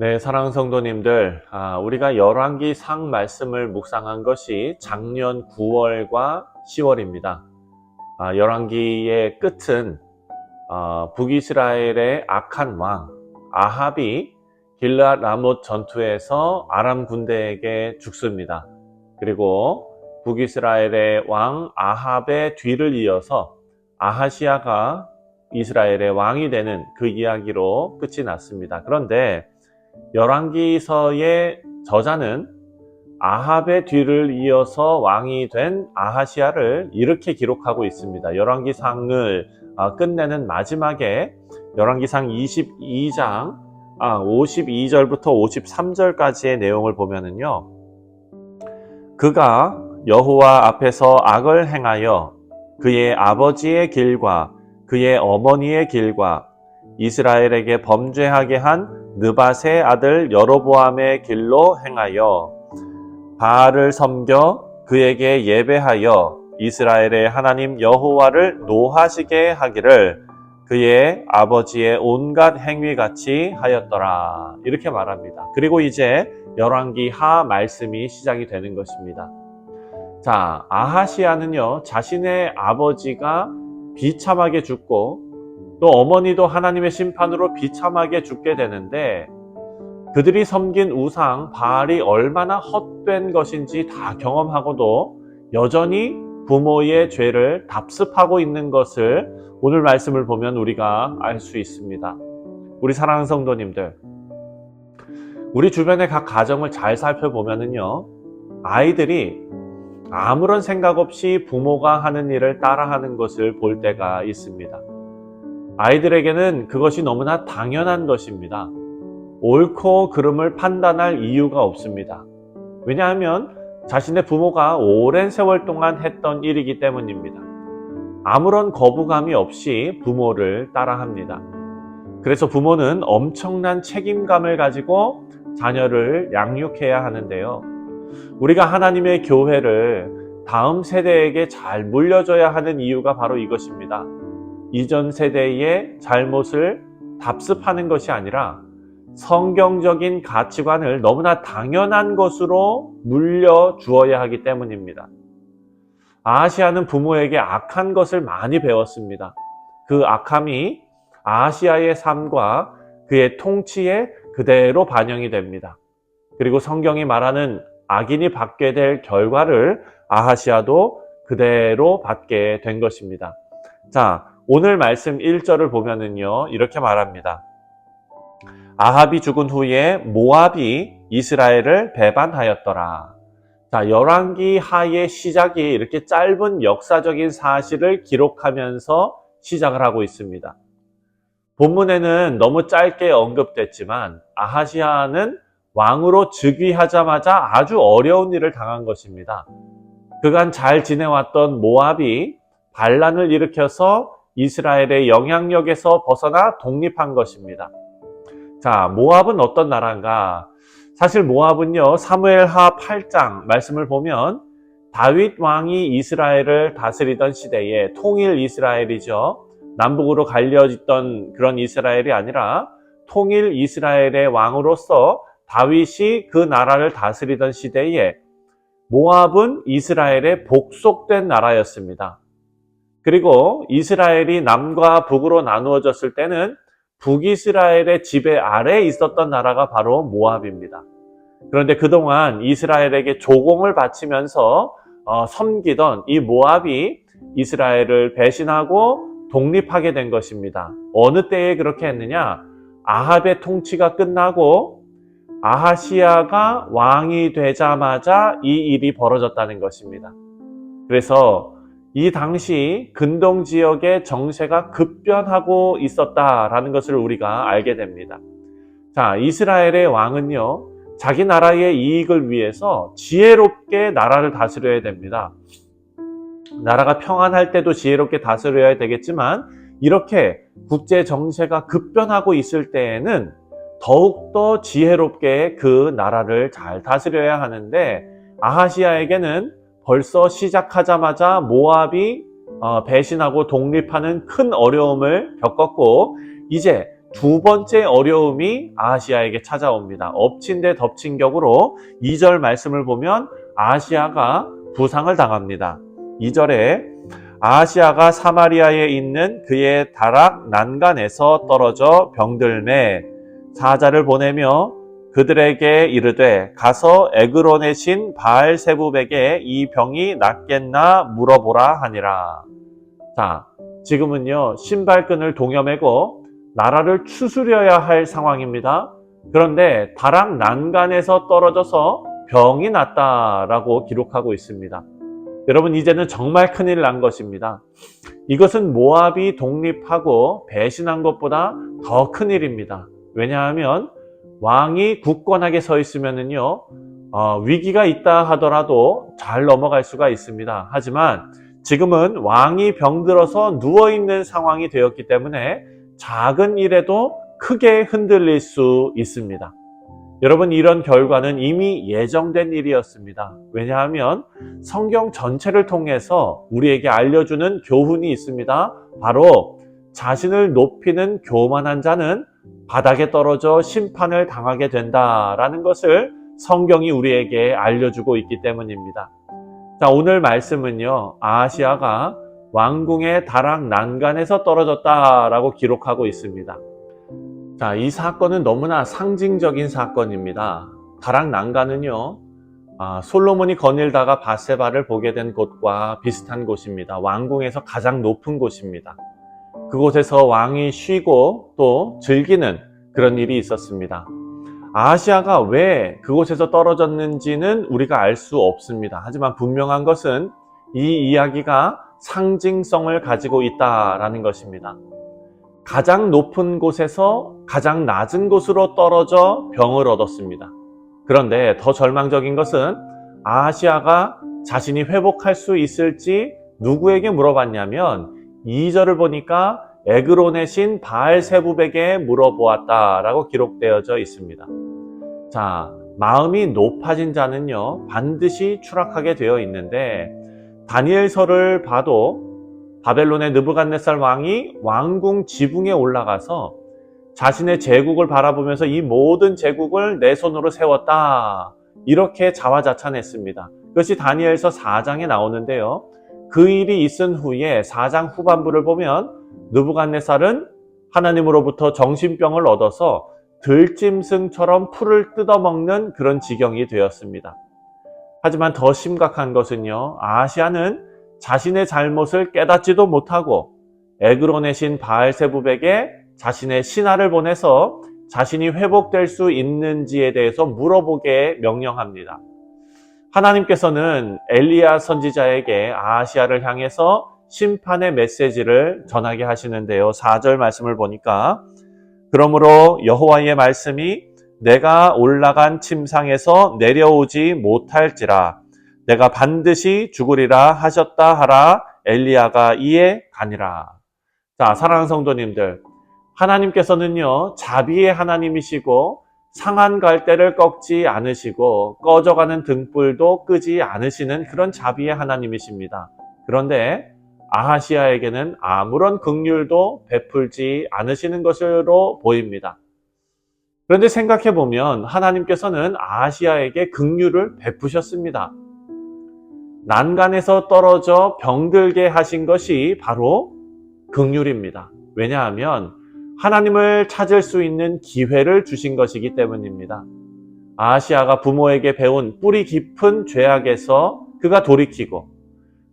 네, 사랑하는 성도님들, 우리가 열왕기상 말씀을 묵상한 것이 작년 9월과 10월입니다. 열왕기의 끝은 북이스라엘의 악한 왕 아합이 길르앗 라못 전투에서 아람 군대에게 죽습니다. 그리고 북이스라엘의 왕 아합의 뒤를 이어서 아하시아가 이스라엘의 왕이 되는 그 이야기로 끝이 났습니다. 그런데 열왕기서의 저자는 아합의 뒤를 이어서 왕이 된 아하시아를 이렇게 기록하고 있습니다. 열왕기상을 끝내는 마지막에 열왕기상 22장 52절부터 53절까지의 내용을 보면은요, 그가 여호와 앞에서 악을 행하여 그의 아버지의 길과 그의 어머니의 길과 이스라엘에게 범죄하게 한 느밧의 아들 여로보암의 길로 행하여 바알을 섬겨 그에게 예배하여 이스라엘의 하나님 여호와를 노하시게 하기를 그의 아버지의 온갖 행위같이 하였더라. 이렇게 말합니다. 그리고 이제 열왕기 하 말씀이 시작이 되는 것입니다. 자, 아하시아는요, 자신의 아버지가 비참하게 죽고 또 어머니도 하나님의 심판으로 비참하게 죽게 되는데, 그들이 섬긴 우상 바알이 얼마나 헛된 것인지 다 경험하고도 여전히 부모의 죄를 답습하고 있는 것을 오늘 말씀을 보면 우리가 알 수 있습니다. 우리 사랑하는 성도님들, 우리 주변의 각 가정을 잘 살펴보면은요, 아이들이 아무런 생각 없이 부모가 하는 일을 따라하는 것을 볼 때가 있습니다. 아이들에게는 그것이 너무나 당연한 것입니다. 옳고 그름을 판단할 이유가 없습니다. 왜냐하면 자신의 부모가 오랜 세월 동안 했던 일이기 때문입니다. 아무런 거부감이 없이 부모를 따라합니다. 그래서 부모는 엄청난 책임감을 가지고 자녀를 양육해야 하는데요. 우리가 하나님의 교회를 다음 세대에게 잘 물려줘야 하는 이유가 바로 이것입니다. 이전 세대의 잘못을 답습하는 것이 아니라 성경적인 가치관을 너무나 당연한 것으로 물려주어야 하기 때문입니다. 아하시아는 부모에게 악한 것을 많이 배웠습니다. 그 악함이 아하시아의 삶과 그의 통치에 그대로 반영이 됩니다. 그리고 성경이 말하는 악인이 받게 될 결과를 아하시아도 그대로 받게 된 것입니다. 자, 오늘 말씀 1절을 보면은요, 이렇게 말합니다. 아합이 죽은 후에 모압이 이스라엘을 배반하였더라. 자, 열왕기 하의 시작이 이렇게 짧은 역사적인 사실을 기록하면서 시작을 하고 있습니다. 본문에는 너무 짧게 언급됐지만 아하시아는 왕으로 즉위하자마자 아주 어려운 일을 당한 것입니다. 그간 잘 지내왔던 모압이 반란을 일으켜서 이스라엘의 영향력에서 벗어나 독립한 것입니다. 자, 모압은 어떤 나라인가? 사실 모압은요, 사무엘하 8장 말씀을 보면 다윗 왕이 이스라엘을 다스리던 시대에 통일 이스라엘이죠. 남북으로 갈려졌던 그런 이스라엘이 아니라 통일 이스라엘의 왕으로서 다윗이 그 나라를 다스리던 시대에 모압은 이스라엘의 복속된 나라였습니다. 그리고 이스라엘이 남과 북으로 나누어졌을 때는 북이스라엘의 지배 아래에 있었던 나라가 바로 모압입니다. 그런데 그동안 이스라엘에게 조공을 바치면서 섬기던 이 모압이 이스라엘을 배신하고 독립하게 된 것입니다. 어느 때에 그렇게 했느냐? 아합의 통치가 끝나고 아하시아가 왕이 되자마자 이 일이 벌어졌다는 것입니다. 그래서 이 당시 근동 지역의 정세가 급변하고 있었다라는 것을 우리가 알게 됩니다. 자, 이스라엘의 왕은요, 자기 나라의 이익을 위해서 지혜롭게 나라를 다스려야 됩니다. 나라가 평안할 때도 지혜롭게 다스려야 되겠지만, 이렇게 국제 정세가 급변하고 있을 때에는 더욱더 지혜롭게 그 나라를 잘 다스려야 하는데, 아하시아에게는 벌써 시작하자마자 모압이 배신하고 독립하는 큰 어려움을 겪었고, 이제 두 번째 어려움이 아하시아에게 찾아옵니다. 엎친 데 덮친 격으로 2절 말씀을 보면 아하시아가 부상을 당합니다. 2절에 아하시아가 사마리아에 있는 그의 다락 난간에서 떨어져 병들매 사자를 보내며 그들에게 이르되 가서 에그론의 신 바알세붑에게 이 병이 낫겠나 물어보라 하니라. 자, 지금은요 신발끈을 동여매고 나라를 추스려야 할 상황입니다. 그런데 다락 난간에서 떨어져서 병이 났다라고 기록하고 있습니다. 여러분, 이제는 정말 큰일 난 것입니다. 이것은 모압이 독립하고 배신한 것보다 더 큰일입니다. 왜냐하면 왕이 굳건하게 서 있으면은요 위기가 있다 하더라도 잘 넘어갈 수가 있습니다. 하지만 지금은 왕이 병들어서 누워있는 상황이 되었기 때문에 작은 일에도 크게 흔들릴 수 있습니다. 여러분, 이런 결과는 이미 예정된 일이었습니다. 왜냐하면 성경 전체를 통해서 우리에게 알려주는 교훈이 있습니다. 바로 자신을 높이는 교만한 자는 바닥에 떨어져 심판을 당하게 된다라는 것을 성경이 우리에게 알려주고 있기 때문입니다. 자, 오늘 말씀은요 아하시아가 왕궁의 다락 난간에서 떨어졌다라고 기록하고 있습니다. 자, 이 사건은 너무나 상징적인 사건입니다. 다락 난간은요 솔로몬이 거닐다가 밧세바를 보게 된 곳과 비슷한 곳입니다. 왕궁에서 가장 높은 곳입니다. 그곳에서 왕이 쉬고 또 즐기는 그런 일이 있었습니다. 아하시아가 왜 그곳에서 떨어졌는지는 우리가 알 수 없습니다. 하지만 분명한 것은 이 이야기가 상징성을 가지고 있다라는 것입니다. 가장 높은 곳에서 가장 낮은 곳으로 떨어져 병을 얻었습니다. 그런데 더 절망적인 것은 아하시아가 자신이 회복할 수 있을지 누구에게 물어봤냐면 2절을 보니까 에그론의 신 바알세붑에게 물어보았다라고 기록되어져 있습니다. 자, 마음이 높아진 자는요 반드시 추락하게 되어 있는데 다니엘서를 봐도 바벨론의 느부갓네살 왕이 왕궁 지붕에 올라가서 자신의 제국을 바라보면서 이 모든 제국을 내 손으로 세웠다 이렇게 자화자찬했습니다. 그것이 다니엘서 4장에 나오는데요. 그 일이 있은 후에 4장 후반부를 보면 느부갓네살은 하나님으로부터 정신병을 얻어서 들짐승처럼 풀을 뜯어먹는 그런 지경이 되었습니다. 하지만 더 심각한 것은요 아하시아는 자신의 잘못을 깨닫지도 못하고 에그론의 신 바알세붑에게 자신의 신하를 보내서 자신이 회복될 수 있는지에 대해서 물어보게 명령합니다. 하나님께서는 엘리야 선지자에게 아하시아를 향해서 심판의 메시지를 전하게 하시는데요. 4절 말씀을 보니까 그러므로 여호와의 말씀이 내가 올라간 침상에서 내려오지 못할지라 내가 반드시 죽으리라 하셨다 하라 엘리야가 이에 가니라. 자, 사랑하는 성도님들, 하나님께서는요 자비의 하나님이시고 상한 갈대를 꺾지 않으시고 꺼져가는 등불도 끄지 않으시는 그런 자비의 하나님이십니다. 그런데 아하시아에게는 아무런 긍휼도 베풀지 않으시는 것으로 보입니다. 그런데 생각해보면 하나님께서는 아하시아에게 긍휼을 베푸셨습니다. 난간에서 떨어져 병들게 하신 것이 바로 긍휼입니다. 왜냐하면 하나님을 찾을 수 있는 기회를 주신 것이기 때문입니다. 아하시아가 부모에게 배운 뿌리 깊은 죄악에서 그가 돌이키고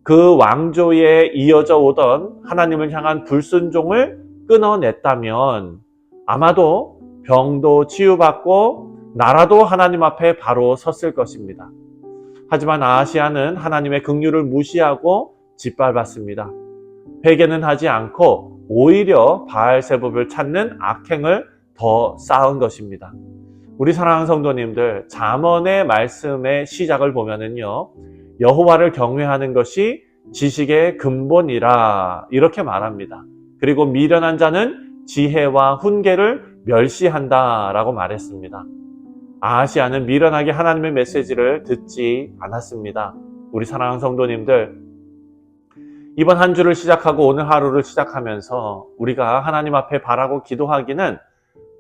그 왕조에 이어져 오던 하나님을 향한 불순종을 끊어냈다면 아마도 병도 치유받고 나라도 하나님 앞에 바로 섰을 것입니다. 하지만 아하시아는 하나님의 긍휼을 무시하고 짓밟았습니다. 회개는 하지 않고 오히려 바알세붑을 찾는 악행을 더 쌓은 것입니다. 우리 사랑하는 성도님들, 잠언의 말씀의 시작을 보면은요, 여호와를 경외하는 것이 지식의 근본이라 이렇게 말합니다. 그리고 미련한 자는 지혜와 훈계를 멸시한다라고 말했습니다. 아하시아는 미련하게 하나님의 메시지를 듣지 않았습니다. 우리 사랑하는 성도님들, 이번 한 주를 시작하고 오늘 하루를 시작하면서 우리가 하나님 앞에 바라고 기도하기는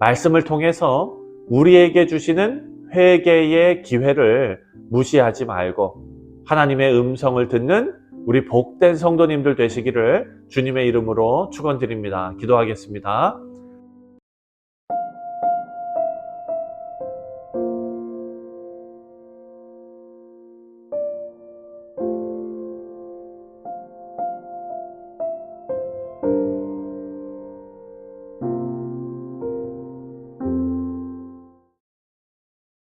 말씀을 통해서 우리에게 주시는 회개의 기회를 무시하지 말고 하나님의 음성을 듣는 우리 복된 성도님들 되시기를 주님의 이름으로 축원드립니다. 기도하겠습니다.